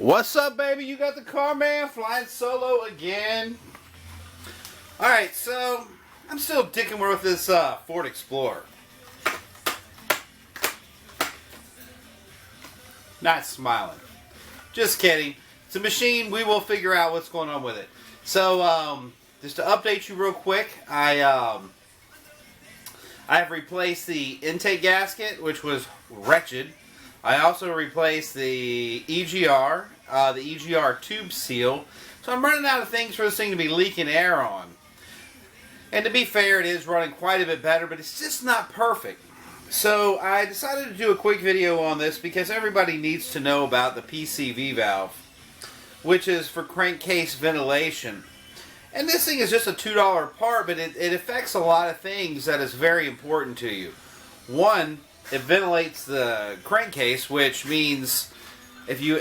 What's up, baby? You got the car man flying solo again. Alright, so I'm still dicking with this Ford Explorer. Not smiling. Just kidding. It's a machine. We will figure out what's going on with it. So, just to update you real quick, I have replaced the intake gasket, which was wretched. I also replaced the EGR tube seal. So I'm running out of things for this thing to be leaking air on. And to be fair, it is running quite a bit better, but it's just not perfect. So I decided to do a quick video on this because everybody needs to know about the PCV valve, which is for crankcase ventilation. And this thing is just a $2 part, but it affects a lot of things that is very important to you. One, it ventilates the crankcase, which means if you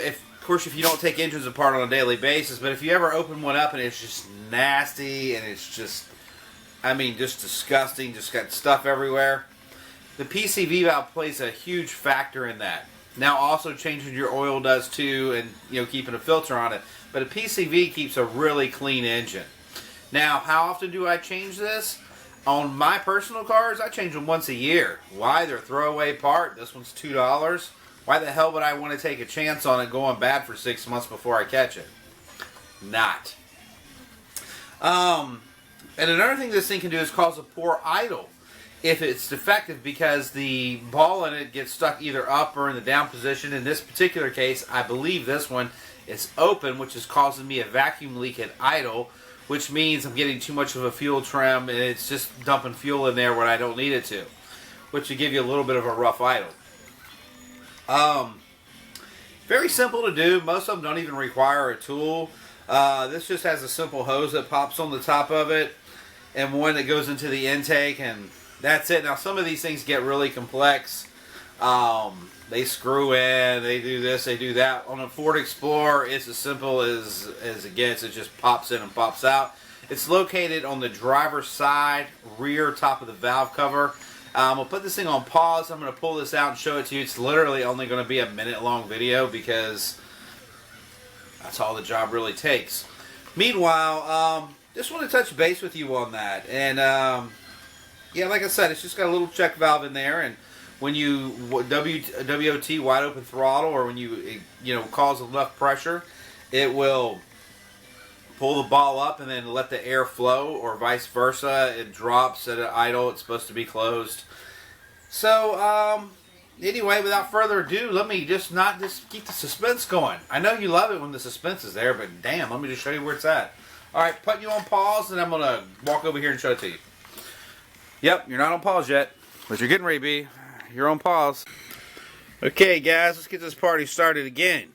don't take engines apart on a daily basis, but if you ever open one up and it's just nasty and it's just, just disgusting, just got stuff everywhere, the PCV valve plays a huge factor in that. Now also changing your oil does too, and keeping a filter on it, but a PCV keeps a really clean engine. Now, how often do I change this? On my personal cars, I change them once a year. Why? They're a throwaway part. This one's $2. Why the hell would I want to take a chance on it going bad for 6 months before I catch it? Not. And another thing this thing can do is cause a poor idle if it's defective, because the ball in it gets stuck either up or in the down position. In this particular case, I believe this one is open, which is causing me a vacuum leak at idle, which means I'm getting too much of a fuel trim and it's just dumping fuel in there when I don't need it to, which will give you a little bit of a rough idle. Very simple to do. Most of them don't even require a tool. This just has a simple hose that pops on the top of it and one that goes into the intake, and that's it. Now some of these things get really complex. They screw in, they do this, they do that. On a Ford Explorer, it's as simple as it gets. It just pops in and pops out. It's located on the driver's side, rear top of the valve cover. We'll put this thing on pause. I'm going to pull this out and show it to you. It's literally only going to be a minute-long video because that's all the job really takes. Meanwhile, just want to touch base with you on that. And, yeah, like I said, it's just got a little check valve in there, and when you WOT, wide open throttle, or when you cause enough pressure, it will pull the ball up and then let the air flow, or vice versa. It drops at an idle. It's supposed to be closed. So anyway, without further ado, let me just keep the suspense going. I know you love it when the suspense is there, but damn, let me just show you where it's at. All right, putting you on pause, and I'm gonna walk over here and show it to you. Yep, you're not on pause yet, but you're getting ready to be. You're on pause. Okay, guys, let's get this party started again.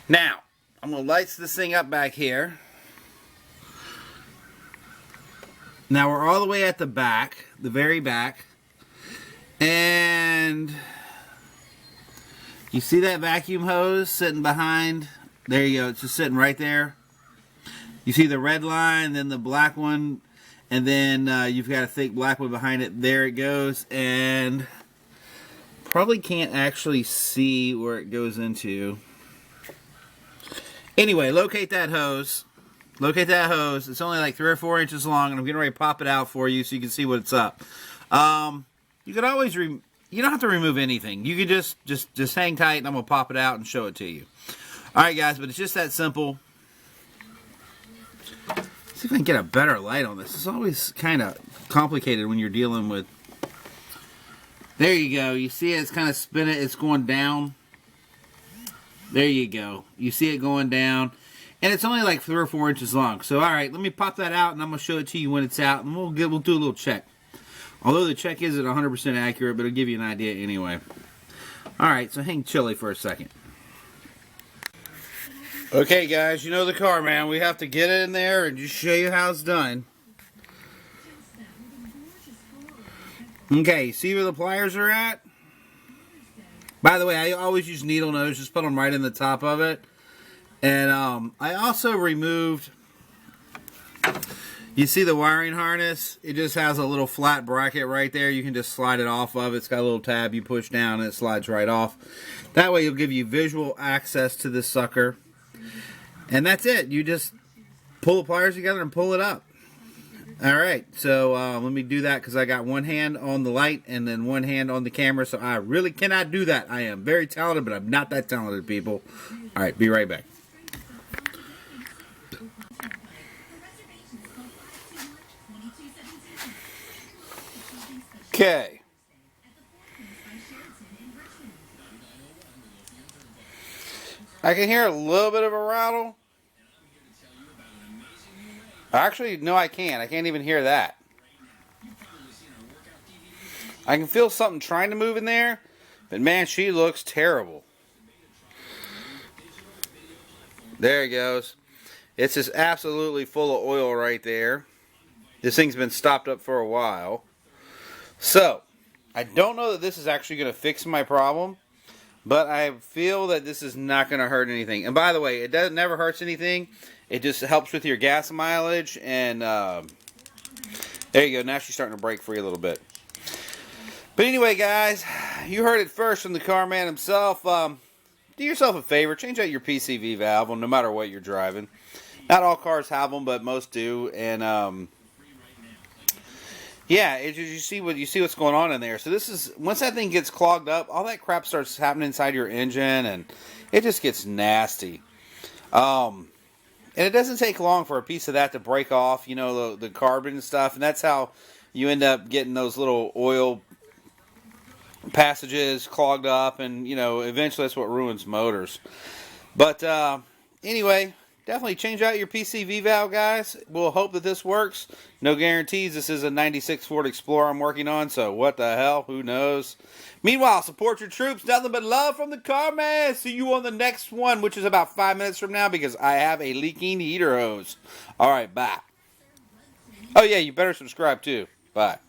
Now, I'm going to light this thing up back here. Now, we're all the way at the back, the very back. And you see that vacuum hose sitting behind? There you go. It's just sitting right there. You see the red line, then the black one. And then you've got a thick black one behind it. There it goes. And probably can't actually see where it goes into. Anyway, locate that hose. Locate that hose. It's only like 3 or 4 inches long, and I'm getting ready to pop it out for you so you can see what's up. You can always you don't have to remove anything. You can just hang tight, and I'm gonna pop it out and show it to you. All right, guys, but it's just that simple. See if I can get a better light on this. It's always kind of complicated when you're dealing with... There you go. You see it? It's kind of spinning. It's going down. There you go. You see it going down. And it's only like 3 or 4 inches long. So, all right, let me pop that out, and I'm going to show it to you when it's out, and we'll do a little check. Although the check isn't 100% accurate, but it'll give you an idea anyway. All right, so hang chilly for a second. Okay, guys, you know the car, man. We have to get it in there and just show you how it's done. Okay, see where the pliers are at? By the way, I always use needle nose. Just put them right in the top of it. And I also removed... You see the wiring harness? It just has a little flat bracket right there. You can just slide it off of. It's got a little tab you push down and it slides right off. That way it'll give you visual access to this sucker. And that's it. You just pull the pliers together and pull it up. Alright, so let me do that because I got one hand on the light and then one hand on the camera, so I really cannot do that. I am very talented, but I'm not that talented, people. Alright, be right back. Okay. I can hear a little bit of a rattle. Actually, no, I can't. I can't even hear that. I can feel something trying to move in there, but man, she looks terrible. There it goes. It's just absolutely full of oil right there. This thing's been stopped up for a while. So, I don't know that this is actually going to fix my problem, but I feel that this is not going to hurt anything. And by the way, it never hurts anything. It just helps with your gas mileage. And there you go. Now she's starting to brake free a little bit. But anyway, guys, you heard it first from the car man himself. Do yourself a favor. Change out your PCV valve no matter what you're driving. Not all cars have them, but most do. And yeah, you see what's going on in there. So this is, once that thing gets clogged up, all that crap starts happening inside your engine, and it just gets nasty. And it doesn't take long for a piece of that to break off, you know, the carbon and stuff, and that's how you end up getting those little oil passages clogged up, and, you know, eventually that's what ruins motors. But anyway, definitely change out your PCV valve, guys. We'll hope that this works. No guarantees. This is a 96 Ford Explorer I'm working on, so what the hell? Who knows? Meanwhile, support your troops. Nothing but love from the car man. See you on the next one, which is about 5 minutes from now, because I have a leaking heater hose. All right, bye. Oh, yeah, you better subscribe, too. Bye.